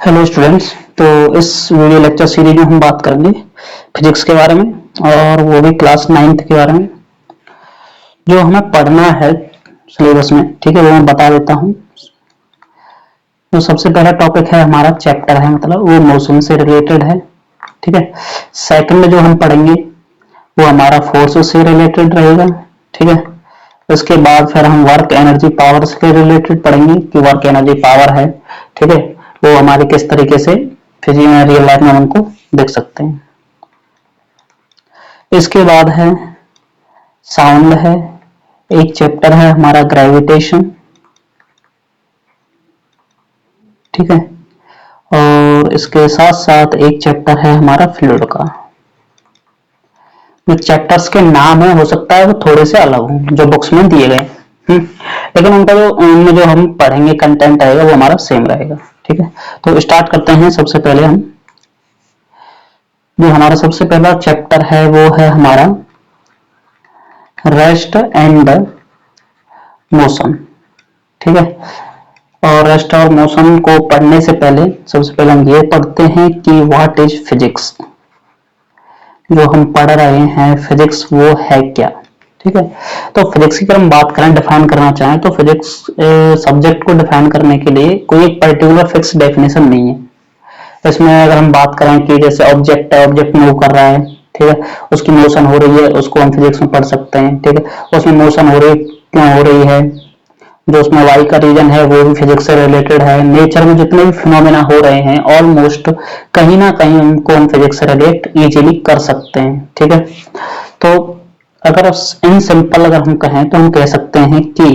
Hello students. तो इस video lecture series में हम बात करेंगे फिजिक्स के बारे में, और वो भी क्लास 9th के बारे में जो हमें पढ़ना है सिलेबस में। ठीक है, वो मैं बता देता हूँ। तो सबसे पहला टॉपिक है हमारा, चैप्टर है मतलब वो मोशन से रिलेटेड है। ठीक है, सेकंड में जो हम पढ़ेंगे वो हमारा फोर्स से रिलेटेड रहेगा। ठीक है, उसके बाद फिर हम वर्क एनर्जी पावर से रिलेटेड पढ़ेंगे कि वर्क एनर्जी पावर है, ठीक है, वो हमारे किस तरीके से फिजिक्स में रियल लाइफ में उनको देख सकते हैं। इसके बाद है साउंड है, एक चैप्टर है हमारा ग्रेविटेशन। ठीक है, और इसके साथ साथ एक चैप्टर है हमारा फ्लूइड का। जो चैप्टर्स के नाम है हो सकता है वो थोड़े से अलग हों जो बुक्स में दिए गए, लेकिन उनका जो उनमें जो हम पढ़ेंगे कंटेंट रहेगा वो हमारा सेम रहेगा। ठीक है, तो स्टार्ट करते हैं। सबसे पहले हम जो हमारा सबसे पहला चैप्टर है वो है हमारा रेस्ट एंड मोशन। ठीक है, और रेस्ट और मोशन को पढ़ने से पहले सबसे पहले हम ये पढ़ते हैं कि व्हाट इज फिजिक्स। जो हम पढ़ रहे हैं फिजिक्स वो है क्या। ठीक है, तो फिजिक्स की अगर हम बात करें, डिफाइन करना चाहें तो फिजिक्स सब्जेक्ट को डिफाइन करने के लिए कोई एक पर्टिकुलर फिक्स डेफिनेशन नहीं है। इसमें अगर हम बात करें कि जैसे ऑब्जेक्ट है, ऑब्जेक्ट मूव कर रहा है, ठीक है, उसकी मोशन हो रही है, उसको हम फिजिक्स में पढ़ सकते हैं। ठीक है, उसमें मोशन हो रही क्यों हो रही है, जो उसमें वाई का रीजन है वो भी फिजिक्स से रिलेटेड है। नेचर में जितने भी फिनोमेना हो रहे हैं ऑलमोस्ट कहीं ना कहीं उनको हम फिजिक्स से रिलेट इजीली कर सकते हैं। ठीक है, तो अगर इन सिंपल अगर हम कहें तो हम कह सकते हैं कि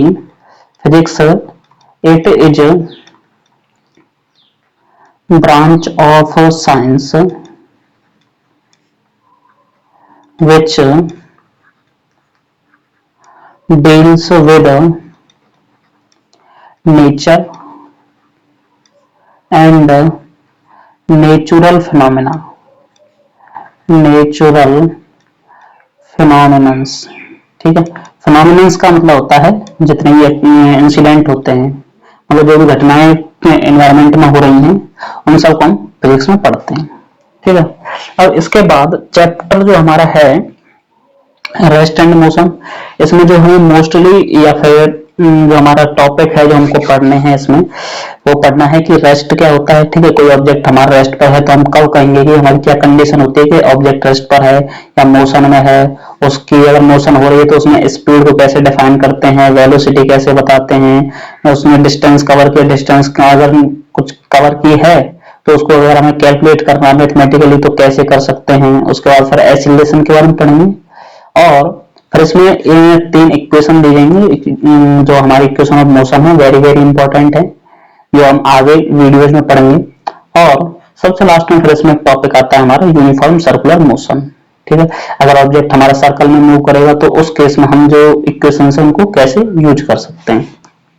physics it is branch of science which deals with nature and natural phenomena, natural phenomenons। ठीक है, phenomenons का मतलब होता है जितने भी इंसिडेंट होते हैं, मतलब जो भी घटनाएं एनवायरमेंट में हो रही हैं उन सबको हम फिजिक्स में पढ़ते हैं। ठीक है, अब इसके बाद चैप्टर जो हमारा है रेस्ट एंड मोशन, इसमें जो हमें मोस्टली या फिर जो हमारा टॉपिक है जो हमको पढ़ने हैं इसमें वो पढ़ना है कि रेस्ट क्या होता है। ठीक है, कोई ऑब्जेक्ट हमारा रेस्ट पर है तो हम कब कहेंगे कि हमारी क्या कंडीशन होती है कि ऑब्जेक्ट रेस्ट पर है या मोशन में है। उसकी अगर मोशन हो रही है तो उसमें स्पीड को कैसे डिफाइन करते हैं, वेलोसिटी कैसे बताते हैं, उसमें डिस्टेंस कवर की, डिस्टेंस अगर कुछ कवर की है तो उसको अगर हमें कैलकुलेट करना है मैथमेटिकली तो कैसे कर सकते हैं। उसके बाद फिर एक्सीलरेशन के बारे में पढ़ेंगे, और फिर इसमें 3 इक्वेशन दी जाएंगी। जो हमारी इक्वेशन ऑफ मोशन है वेरी वेरी इंपॉर्टेंट है, जो हम आगे वीडियोज में पढ़ेंगे। और सबसे लास्ट में फिर इसमें टॉपिक आता है हमारा यूनिफॉर्म सर्कुलर मोशन। ठीक है, अगर ऑब्जेक्ट हमारा सर्कल में मूव करेगा तो उस केस में हम जो इक्वेशन है उनको कैसे यूज कर सकते हैं।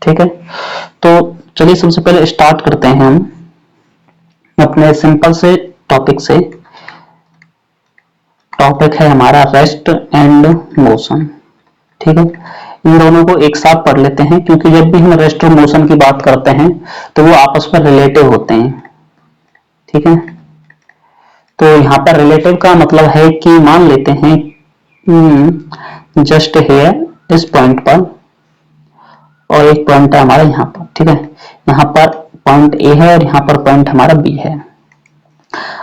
ठीक है, तो चलिए सबसे पहले स्टार्ट करते हैं हम अपने सिंपल से टॉपिक से। टॉपिक है हमारा रेस्ट एंड मोशन। ठीक है, इन दोनों को एक साथ पढ़ लेते हैं क्योंकि जब भी हम रेस्ट और मोशन की बात करते हैं तो वो आपस में रिलेटिव होते हैं। ठीक है, तो यहाँ पर रिलेटिव का मतलब है कि मान लेते हैं जस्ट हेयर इस पॉइंट पर, और एक पॉइंट है हमारा यहाँ पर। ठीक है, यहाँ पर पॉइंट ए है और यहाँ पर पॉइंट हमारा बी है।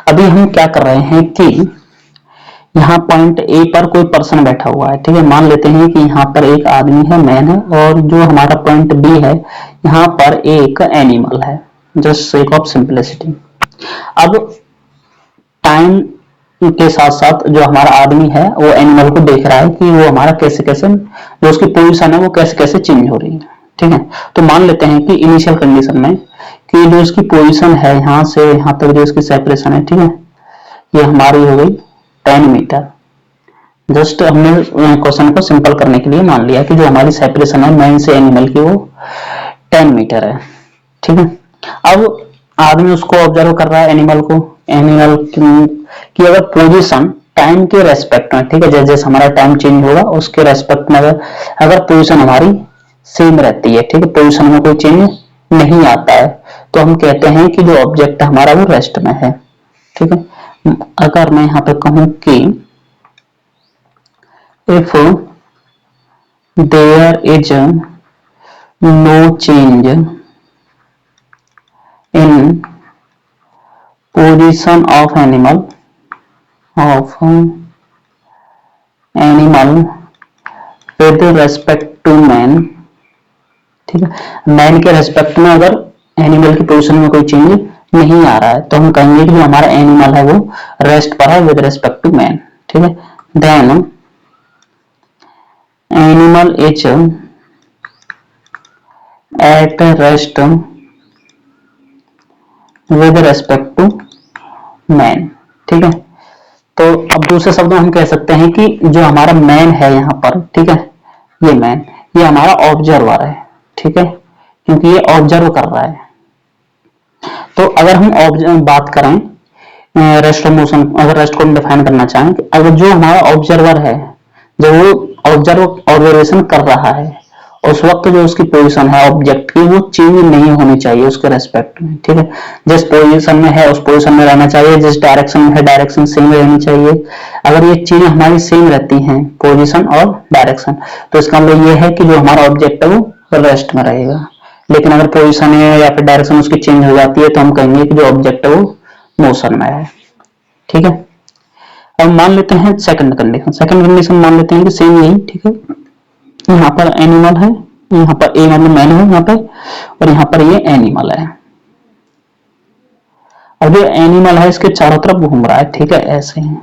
अभी हम क्या कर रहे हैं कि यहाँ पॉइंट ए पर कोई पर्सन बैठा हुआ है। ठीक है, मान लेते हैं कि यहाँ पर एक आदमी है, मैन है, और जो हमारा पॉइंट बी है यहाँ पर एक एनिमल है, जस्ट सेक ऑफ सिंपलिसिटी। अब टाइम के साथ साथ जो हमारा आदमी है वो एनिमल को देख रहा है कि वो हमारा कैसे कैसे जो उसकी पोजीशन है वो कैसे कैसे चेंज हो रही है। ठीक है, तो मान लेते हैं कि इनिशियल कंडीशन में कि जो इसकी पोजीशन है यहाँ से यहाँ तक जो इसकी सेपरेशन है, ठीक है, ये हमारी हो गई 10 मीटर। जस्ट हमने क्वेश्चन को सिंपल करने के लिए मान लिया कि जो हमारी सेपरेशन है मैन से एनिमल की वो 10 मीटर है। ठीक है, अब आदमी उसको ऑब्जर्व कर रहा है एनिमल को, एनिमल की अगर पोजीशन टाइम के रेस्पेक्ट में, ठीक है, जैसे जैसे हमारा टाइम चेंज होगा उसके रेस्पेक्ट में अगर पोजीशन हमारी सेम रहती है, ठीक है, पोजीशन में कोई चेंज नहीं आता है, तो हम कहते हैं कि जो ऑब्जेक्ट हमारा वो रेस्ट में है। ठीक है, अगर मैं यहाँ पे कहूं कि if there is no change in position of animal with respect to man. ठीक है, मैन के रेस्पेक्ट में अगर एनिमल की पोजीशन में कोई चेंज नहीं आ रहा है तो हम कहेंगे कि जो हमारा एनिमल है वो रेस्ट पर है विद रेस्पेक्ट टू मैन। ठीक है, then animal is at rest with respect to man. ठीक है, तो अब दूसरे शब्दों में हम कह सकते हैं कि जो हमारा मैन है यहाँ पर, ठीक है, ये मैन, ये हमारा ऑब्जर्वर है। ठीक है, क्योंकि ये ऑब्जर्व कर रहा है। तो अगर हम बात करें रेस्ट ऑफ मोशन, अगर रेस्ट को डिफाइन करना चाहें, अगर जो हमारा ऑब्जर्वर है, जब वो ऑब्जर्वेशन कर रहा है, उस वक्त जो उसकी पोजीशन है ऑब्जेक्ट की वो चेंज नहीं होनी चाहिए उसके रेस्पेक्ट में। ठीक है, जिस पोजीशन में है उस पोजीशन में रहना चाहिए, जिस डायरेक्शन में है डायरेक्शन सेम रहनी चाहिए। अगर ये चीजें हमारी सेम रहती हैं, पोजीशन और डायरेक्शन, तो इसका मतलब ये है कि जो हमारा ऑब्जेक्ट है वो रेस्ट में रहेगा। लेकिन अगर पोजीशन है या फिर डायरेक्शन उसकी चेंज हो जाती है तो हम कहेंगे कि जो ऑब्जेक्ट है वो मोशन में है। ठीक है, अब मान लेते हैं सेकंड कंडीशन। सेकंड कंडीशन मान लेते हैं कि सेम यही। ठीक है, यहाँ पर एनिमल है, यहाँ पर ए मतलब मैन है यहाँ पे, और यहाँ पर ये एनिमल है। अब जो एनिमल है इसके चारों तरफ घूम रहा है। ठीक है, ऐसे ही।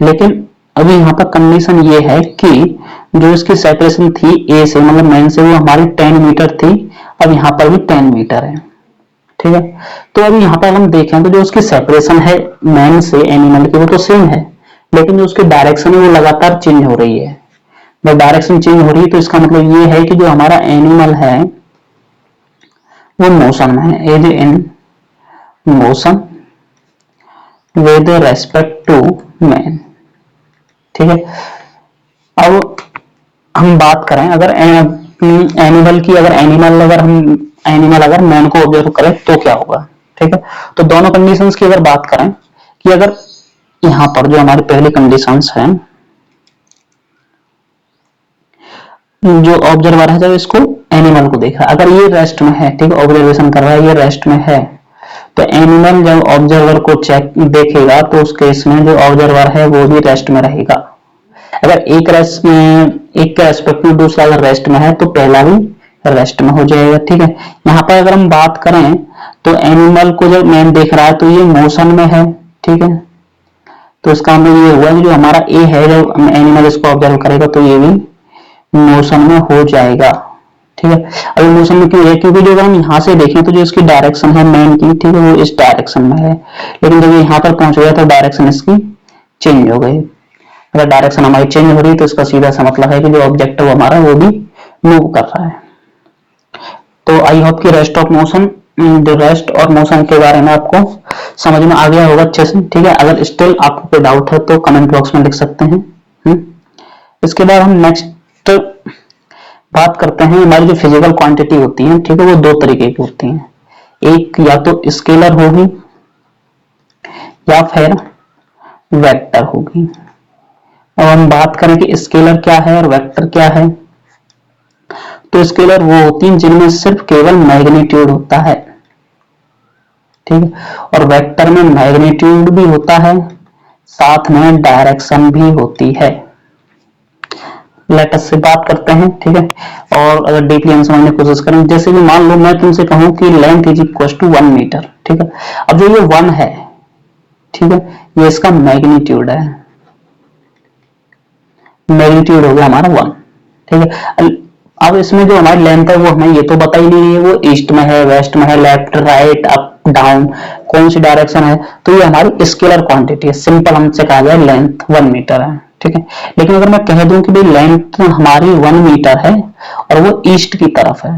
लेकिन अभी यहाँ पर कंडीशन ये है कि जो इसकी सेपरेशन थी ए से मतलब मैन से, वो हमारी 10 मीटर थी, अब यहाँ पर भी 10 मीटर है। ठीक है, तो अभी यहाँ पर हम देखें तो जो उसकी सेपरेशन है मैन से एनिमल की वो तो सेम है, लेकिन जो उसकी डायरेक्शन है वो लगातार चेंज हो रही है। जब डायरेक्शन चेंज हो रही है तो इसका मतलब ये है कि जो हमारा एनिमल है वो मोशन में है, as in motion with respect to man. ठीक है, अब हम बात करें अगर एनिमल की, अगर एनिमल अगर मैन को ऑब्जर्व करे तो क्या होगा। ठीक है, तो दोनों कंडीशंस की अगर बात करें कि अगर यहां पर जो हमारी पहली कंडीशंस है, जो ऑब्जर्वर है जब इसको एनिमल को देख रहा है, अगर ये रेस्ट में है, ठीक है, ऑब्जर्वेशन कर रहा है, ये रेस्ट में है, तो एनिमल जब ऑब्जर्वर को चेक देखेगा तो उस केस में जो ऑब्जर्वर है वो भी रेस्ट में रहेगा। अगर एक के रेस्पेक्ट में दूसरा अगर रेस्ट में है तो पहला भी रेस्ट में हो जाएगा। ठीक है, यहाँ पर अगर हम बात करें तो एनिमल को जब मैन देख रहा है तो ये मोशन में है। ठीक है, तो इसका मतलब ये हुआ कि जो हमारा ए है, जब एनिमल इसको ऑब्जर्व करेगा तो ये भी मोशन में हो जाएगा। ठीक है, अभी मोशन में क्यों है, क्योंकि जब हम यहाँ से देखें तो जो इसकी डायरेक्शन है मैन की, ठीक है, वो इस डायरेक्शन में है, लेकिन जब यहाँ पर पहुंच गया तो डायरेक्शन इसकी चेंज हो गई। अगर डायरेक्शन हमारी चेंज हो रही है तो इसका सीधा सा मतलब है कि जो ऑब्जेक्ट है हमारा वो भी मूव कर रहा है। तो आई होप कि रेस्ट ऑफ मोशन, जो रेस्ट और मोशन के बारे में आपको समझ में आ गया होगा अच्छे से। ठीक है, अगर स्टिल आपको कोई डाउट है तो कमेंट बॉक्स में लिख सकते हैं। इसके बाद हम नेक्स्ट बात करते हैं हमारी जो फिजिकल क्वांटिटी होती है, ठीक है, वो दो तरीके की होती हैं। एक या तो स्केलर होगी या फिर वेक्टर होगी। अब हम बात करें कि स्केलर क्या है और वेक्टर क्या है, तो स्केलर वो होती हैं जिनमें सिर्फ केवल मैग्नीट्यूड होता है। ठीक है, और वेक्टर में मैग्नीट्यूड भी होता है, साथ में डायरेक्शन भी होती है। लेट अस से बात करते हैं। ठीक है, और अगर डीपली हम समझने की कोशिश करें, जैसे कि मान लो मैं तुमसे कहूं कि length is equal to 1 metre. ठीक है, अब जो ये 1 है, ठीक है, ये इसका मैग्नीट्यूड है, मैग्नीट्यूड हो गया हमारा 1। ठीक है, अब इसमें जो हमारी लेंथ है वो हमें ये तो पता ही नहीं है वो ईस्ट में है, वेस्ट में है, लेफ्ट राइट अप डाउन कौन सी डायरेक्शन है, तो ये हमारी स्केलर क्वांटिटी है। सिंपल हमसे कहा जाए लेंथ 1 मीटर है। ठीक है, लेकिन अगर मैं कह दूं कि भाई लेंथ हमारी 1 मीटर है और वो ईस्ट की तरफ है,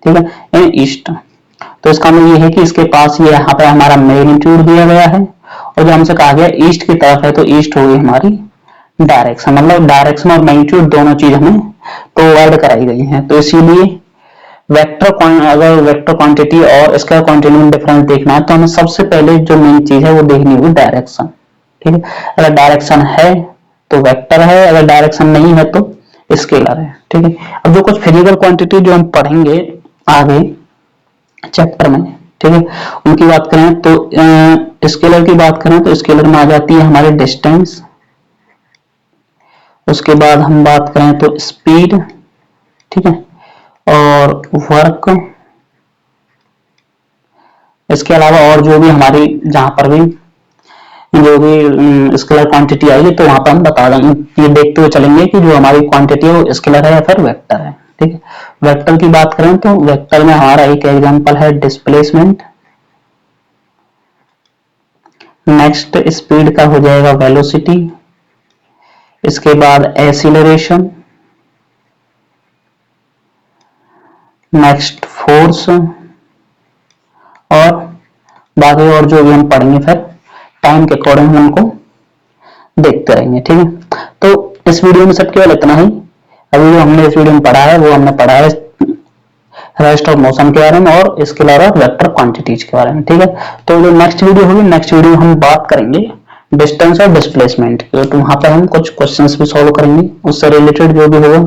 ठीक है, ईस्ट, तो इसका मतलब ये है कि इसके पास ये यहाँ पे हमारा मैग्नीट्यूड दिया गया है, और जो हमसे कहा गया ईस्ट की तरफ है तो ईस्ट होगी हमारी डायरेक्शन, मतलब डायरेक्शन और मैग्नीट्यूड दोनों चीज हमें प्रोवाइड कराई गई है। तो इसीलिए वेक्टर अगर वेक्टर क्वांटिटी और स्केलर क्वांटिटी में डिफरेंस देखना है तो हमें सबसे पहले जो मेन चीज है वो देखनी होगी डायरेक्शन। ठीक है, अगर डायरेक्शन है तो वेक्टर है, अगर डायरेक्शन नहीं है तो स्केलर है। ठीक है, अब जो कुछ फिजिकल क्वांटिटी जो हम पढ़ेंगे आगे चैप्टर में, ठीक है, उनकी बात करें तो स्केलर की बात करें तो स्केलर में आ जाती है हमारी डिस्टेंस, उसके बाद हम बात करें तो स्पीड, ठीक है, और वर्क, इसके अलावा और जो भी हमारी जहां पर भी जो भी स्केलर क्वांटिटी आएगी तो वहां पर हम बता देंगे, ये देखते हुए चलेंगे कि जो हमारी क्वांटिटी है वो स्केलर है या फिर वेक्टर है। ठीक है, वेक्टर की बात करें तो वेक्टर में हमारा एक एग्जांपल है डिस्प्लेसमेंट, नेक्स्ट स्पीड का हो जाएगा वेलोसिटी, इसके बाद एक्सीलरेशन, नेक्स्ट फोर्स, और बाकी और जो भी हम पढ़ेंगे फिर टाइम के अकॉर्डिंग हम उनको देखते रहेंगे। ठीक है, तो इस वीडियो में सब केवल इतना ही। अभी जो हमने इस वीडियो में पढ़ा है वो हमने पढ़ा है रेस्ट ऑफ मोशन के बारे में और स्केलर और वेक्टर क्वांटिटीज के बारे में। ठीक है, तो जो नेक्स्ट वीडियो होगी, नेक्स्ट वीडियो में हम बात करेंगे डिस्टेंस और डिस्प्लेसमेंट, तो वहां पर हम कुछ क्वेश्चंस भी सॉल्व करेंगे, उससे रिलेटेड जो भी होगा